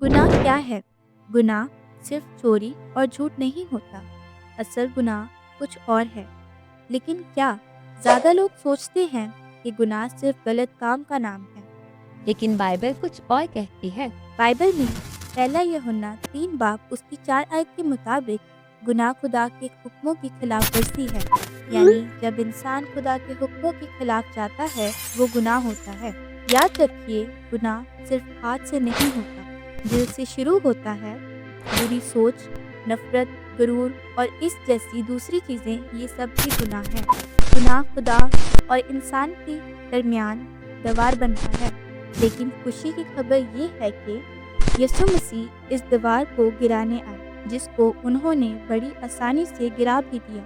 گناہ کیا ہے؟ گناہ صرف چوری اور جھوٹ نہیں ہوتا۔ اصل گناہ کچھ اور ہے۔ لیکن کیا زیادہ لوگ سوچتے ہیں کہ گناہ صرف غلط کام کا نام ہے؟ لیکن بائبل کچھ اور کہتی ہے۔ بائبل میں پہلا یوحنا 3 باب اس کی 4 آیت کے مطابق گناہ خدا کے حکموں کی خلاف ورزی ہے، یعنی جب انسان خدا کے حکموں کے خلاف جاتا ہے وہ گناہ ہوتا ہے۔ یاد رکھیے، گناہ صرف ہاتھ سے نہیں ہوتا، دل سے شروع ہوتا ہے۔ بری سوچ، نفرت، غرور اور اس جیسی دوسری چیزیں، یہ سب بھی گناہ ہیں۔ گناہ خدا اور انسان کے درمیان دیوار بنتا ہے، لیکن خوشی کی خبر یہ ہے کہ یسوع مسیح اس دیوار کو گرانے آئے، جس کو انہوں نے بڑی آسانی سے گرا بھی دیا۔